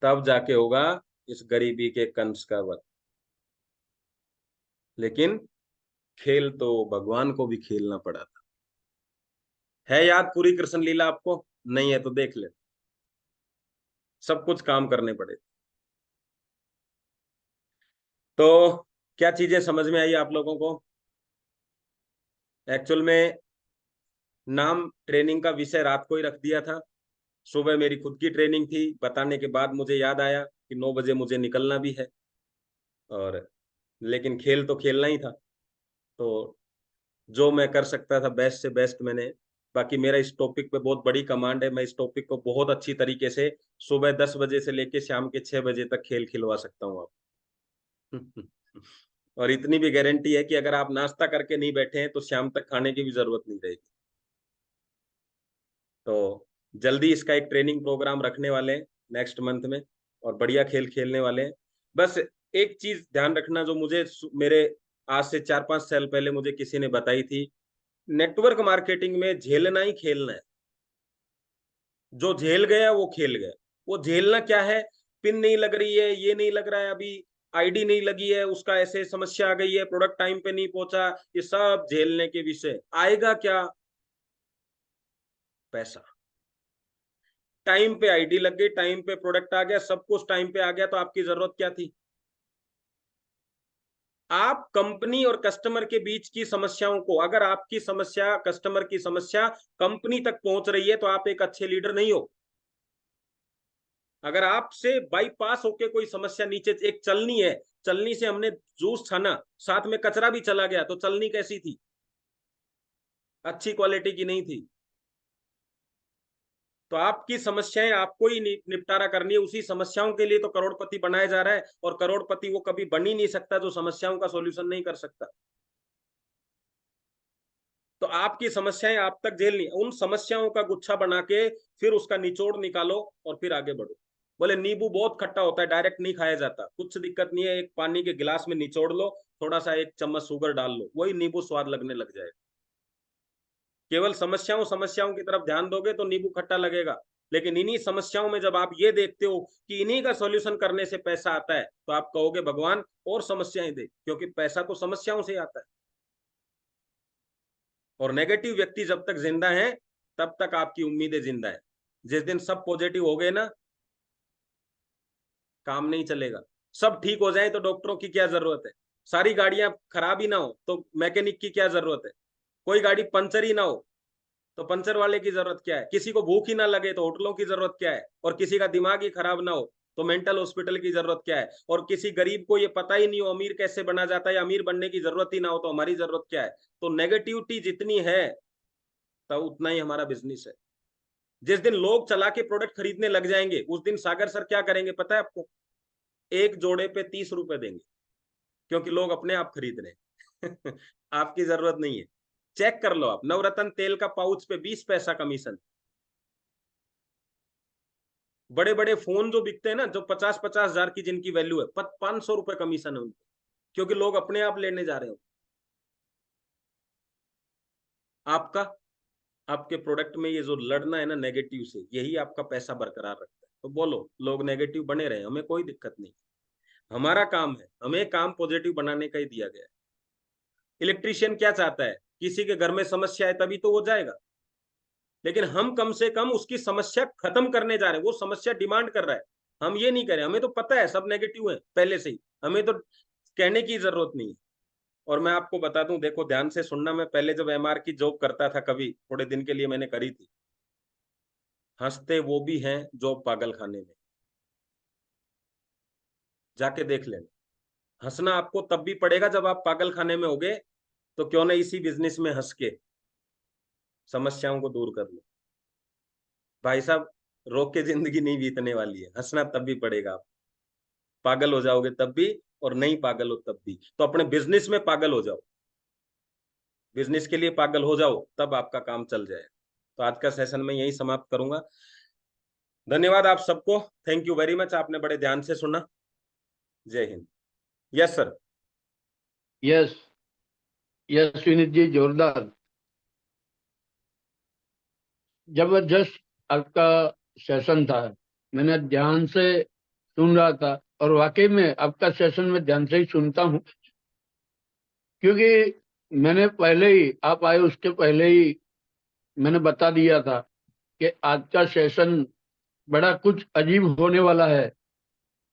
[SPEAKER 1] तब जाके होगा इस गरीबी के कंस का वध। लेकिन खेल तो भगवान को भी खेलना पड़ा था। है याद पूरी कृष्ण लीला आपको? नहीं है तो देख ले, सब कुछ काम करने पड़े। तो क्या चीजें समझ में आई आप लोगों को? एक्चुअल में नाम ट्रेनिंग का विषय रात को ही रख दिया था। सुबह मेरी खुद की ट्रेनिंग थी, बताने के बाद मुझे याद आया कि 9 बजे मुझे निकलना भी है, और लेकिन खेल तो खेलना ही था। तो जो मैं कर सकता था बेस्ट से बेस्ट मैंने। बाकी मेरा इस टॉपिक पे बहुत बड़ी कमांड है, मैं इस टॉपिक को बहुत अच्छी तरीके से सुबह 10 बजे से लेके शाम के 6 बजे तक खेल खिलवा सकता हूँ आप। और इतनी भी गारंटी है कि अगर आप नाश्ता करके नहीं बैठे हैं तो शाम तक खाने की भी जरूरत नहीं रहेगी। तो जल्दी इसका एक ट्रेनिंग प्रोग्राम रखने वाले हैं नेक्स्ट मंथ में, और बढ़िया खेल खेलने वाले हैं। बस एक चीज ध्यान रखना, जो मुझे मेरे आज से 4-5 साल पहले मुझे किसी ने बताई थी, नेटवर्क मार्केटिंग में झेलना ही खेलना है। जो झेल गया वो खेल गया। वो झेलना क्या है? पिन नहीं लग रही है, ये नहीं लग रहा है, अभी आईडी नहीं लगी है, उसका ऐसे समस्या आ गई है, प्रोडक्ट टाइम पे नहीं पहुंचा, ये सब झेलने के विषय। आएगा क्या? पैसा। टाइम पे आईडी लग गई, टाइम पे प्रोडक्ट आ गया, सब कुछ टाइम पे आ गया, तो आपकी जरूरत क्या थी? आप कंपनी और कस्टमर के बीच की समस्याओं को, अगर आपकी समस्या, कस्टमर की समस्या कंपनी तक पहुंच रही है, तो आप एक अच्छे लीडर नहीं हो। अगर आपसे बाईपास होके कोई समस्या नीचे, एक चलनी है, चलनी से हमने जूस छाना, साथ में कचरा भी चला गया, तो चलनी कैसी थी? अच्छी क्वालिटी की नहीं थी। तो आपकी समस्याएं आपको ही निपटारा करनी है। उसी समस्याओं के लिए तो करोड़पति बनाया जा रहा है, और करोड़पति वो कभी बन ही नहीं सकता जो समस्याओं का सॉल्यूशन नहीं कर सकता। तो आपकी समस्याएं आप तक झेलनी, उन समस्याओं का गुच्छा बना के फिर उसका निचोड़ निकालो और फिर आगे बढ़ो। बोले नींबू बहुत खट्टा होता है, डायरेक्ट नहीं खाया जाता। कुछ दिक्कत नहीं है, एक पानी के गिलास में निचोड़ लो, थोड़ा सा 1 चम्मच शुगर डाल लो, वही नींबू स्वाद लगने लग जाएगा। केवल समस्याओं समस्याओं की तरफ ध्यान दोगे तो नींबू खट्टा लगेगा। लेकिन इन्हीं समस्याओं में जब आप ये देखते हो कि इन्हीं का सॉल्यूशन करने से पैसा आता है, तो आप कहोगे भगवान और समस्याएं दे, क्योंकि पैसा तो समस्याओं से आता है। और नेगेटिव व्यक्ति जब तक जिंदा है तब तक आपकी उम्मीदें जिंदा है। जिस दिन सब पॉजिटिव हो गए ना, काम नहीं चलेगा। सब ठीक हो जाए तो डॉक्टरों की क्या जरूरत है? सारी गाड़ियां खराब ही ना हो तो मैकेनिक की क्या जरूरत है? कोई गाड़ी पंचर ही ना हो तो पंचर वाले की जरूरत क्या है? किसी को भूख ही ना लगे तो होटलों की जरूरत क्या है? और किसी का दिमाग ही खराब ना हो तो मेंटल हॉस्पिटल की जरूरत क्या है? और किसी गरीब को ये पता ही नहीं हो अमीर कैसे बना जाता है, अमीर बनने की जरूरत ही ना हो तो हमारी जरूरत क्या है? तो नेगेटिविटी जितनी है तो उतना ही हमारा बिजनेस है। जिस दिन लोग चला के प्रोडक्ट खरीदने लग जाएंगे, उस दिन सागर सर क्या करेंगे पता है आपको? एक जोड़े पे 30 रुपए देंगे, क्योंकि लोग अपने आप खरीद रहे हैं। आपकी जरूरत नहीं है। चेक कर लो आप, नवरत्न तेल का पाउच पे 20 पैसा कमीशन। बड़े बड़े फोन जो बिकते हैं ना, जो 50-50 हजार की जिनकी वैल्यू है, 500 रुपए कमीशन है उनको, क्योंकि लोग अपने आप लेने जा रहे हो। आपका, आपके प्रोडक्ट में ये जो लड़ना है ना नेगेटिव से, यही आपका पैसा बरकरार रखता है। तो बोलो, लोग नेगेटिव बने रहे, हमें कोई दिक्कत नहीं। हमारा काम है, हमें काम पॉजिटिव बनाने का ही दिया गया है। इलेक्ट्रीशियन क्या चाहता है? किसी के घर में समस्या है तभी तो वो जाएगा। लेकिन हम कम से कम उसकी समस्या खत्म करने जा रहे हैं। वो समस्या डिमांड कर रहा है, हम ये नहीं करें। हमें तो पता है सब नेगेटिव है पहले से ही, हमें तो कहने की जरूरत नहीं है। और मैं आपको बता दूं, देखो ध्यान से सुनना, मैं पहले जब एमआर की जॉब करता था, कभी थोड़े दिन के लिए मैंने करी थी। हंसते वो भी हैं जो पागल खाने में, जाके देख लेना। हंसना आपको तब भी पड़ेगा जब आप पागल खाने में होगे, तो क्यों ना इसी बिजनेस में हंस के समस्याओं को दूर कर लो। भाई साहब, रोक के जिंदगी नहीं बीतने वाली है, हंसना तब भी पड़ेगा। पागल हो जाओगे तब भी, और नहीं पागल हो तब भी। तो अपने बिजनेस में पागल हो जाओ, बिजनेस के लिए पागल हो जाओ, तब आपका काम चल जाए। तो आज का सेशन मैं यही समाप्त करूंगा। धन्यवाद आप सबको, थैंक यू वेरी मच, आपने बड़े ध्यान से सुना। जय हिंद। Yes sir.
[SPEAKER 6] Yes yes Vineet ji, जोरदार, जबरदस्त आपका सेशन था। मैंने ध्यान से सुन रहा था, और वाकई में आपका सेशन में ध्यान से ही सुनता हूँ, क्योंकि मैंने पहले ही, आप आए उसके पहले ही मैंने बता दिया था कि आज का सेशन बड़ा कुछ अजीब होने वाला है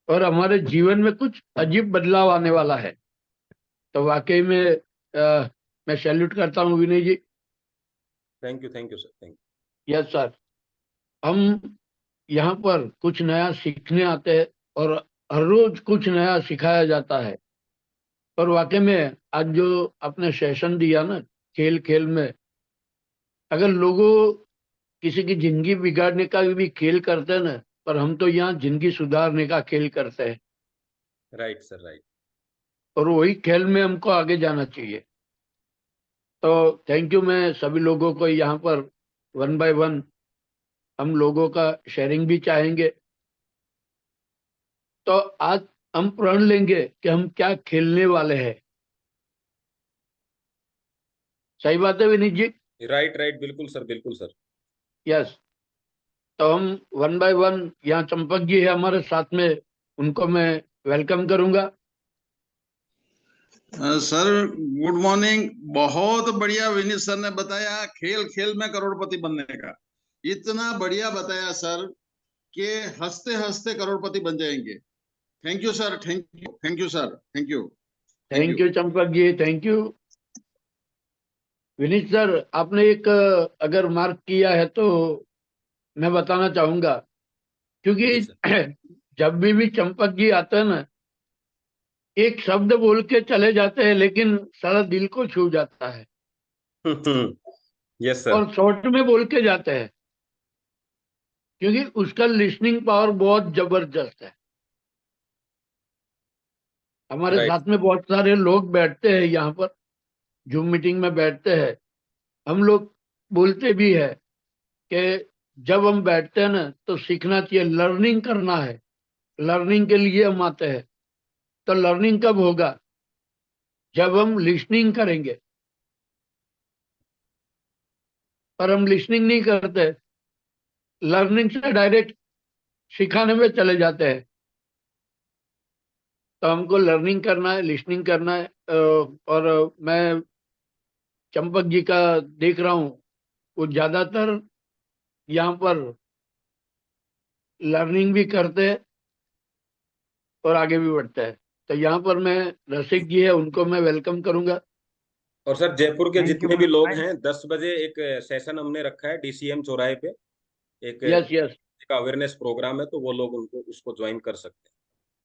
[SPEAKER 6] और हमारे जीवन में कुछ अजीब बदलाव आने वाला है। तो वाकई में मैं सैल्यूट करता हूँ Vinay ji.
[SPEAKER 1] Thank you sir, thank
[SPEAKER 6] yes sir, हम यहाँ पर कुछ नया सीखने आते हैं और हर रोज कुछ नया सिखाया जाता है। और वाकई में आज जो आपने सेशन दिया ना, खेल खेल में, अगर लोगों किसी की जिंदगी बिगाड़ने का भी खेल करते हैं ना, पर हम तो यहाँ जिंदगी सुधारने का खेल करते हैं,
[SPEAKER 1] राइट सर, राइट।
[SPEAKER 6] और वही खेल में हमको आगे जाना चाहिए। तो थैंक यू। मैं सभी लोगों को यहाँ पर 1 by 1 हम लोगों का शेयरिंग भी चाहेंगे। तो आज हम प्रण लेंगे कि हम क्या खेलने वाले हैं। सही बात है विनीत जी?
[SPEAKER 1] राइट राइट, बिल्कुल सर, बिल्कुल सर।
[SPEAKER 6] यस। तो हम 1 by 1, यहाँ चंपक जी है हमारे साथ में, उनको मैं वेलकम करूंगा।
[SPEAKER 7] Sir good morning. बहुत बढ़िया विनीत सर ने बताया खेल खेल में करोड़पति बनने का। इतना बढ़िया बताया सर कि हंसते हंसते करोड़पति बन जाएंगे। Thank you sir, thank you sir, thank you.
[SPEAKER 6] Thank you Champak ji, thank you. Vineet sir, आपने एक अगर मार्क किया है तो मैं बताना चाहूंगा, क्योंकि जब भी चंपक जी आते हैं ना, एक शब्द बोल के चले जाते हैं लेकिन सारा दिल को छू जाता है।
[SPEAKER 1] Yes sir.
[SPEAKER 6] और शॉर्ट में बोल के जाते हैं, क्योंकि उसका लिसनिंग पावर बहुत जबरदस्त है। हमारे
[SPEAKER 1] Right.
[SPEAKER 6] साथ में बहुत सारे लोग बैठते हैं यहाँ पर, जूम मीटिंग में बैठते हैं। हम लोग बोलते भी है कि जब हम बैठते हैं ना तो सीखना चाहिए, लर्निंग करना है, लर्निंग के लिए हम आते हैं। तो लर्निंग कब होगा? जब हम लिसनिंग करेंगे। पर हम लिसनिंग नहीं करते, लर्निंग से डायरेक्ट सिखाने में चले जाते हैं। तो हमको लर्निंग करना है, लिसनिंग करना है। और मैं चंपक जी का देख रहा हूँ, वो ज्यादातर यहाँ पर लर्निंग भी करते हैं और आगे भी बढ़ते हैं। तो यहाँ पर मैं, रसिक जी है, उनको मैं वेलकम करूंगा।
[SPEAKER 1] और सर जयपुर के
[SPEAKER 2] Thank you,
[SPEAKER 1] जितने भी लोग
[SPEAKER 2] Manoj.
[SPEAKER 1] हैं, 10 बजे एक सेशन हमने रखा है DCM चौराहे पे, एक
[SPEAKER 6] यस यस,
[SPEAKER 1] अवेयरनेस प्रोग्राम है, तो वो लोग उनको उसको ज्वाइन कर सकते हैं।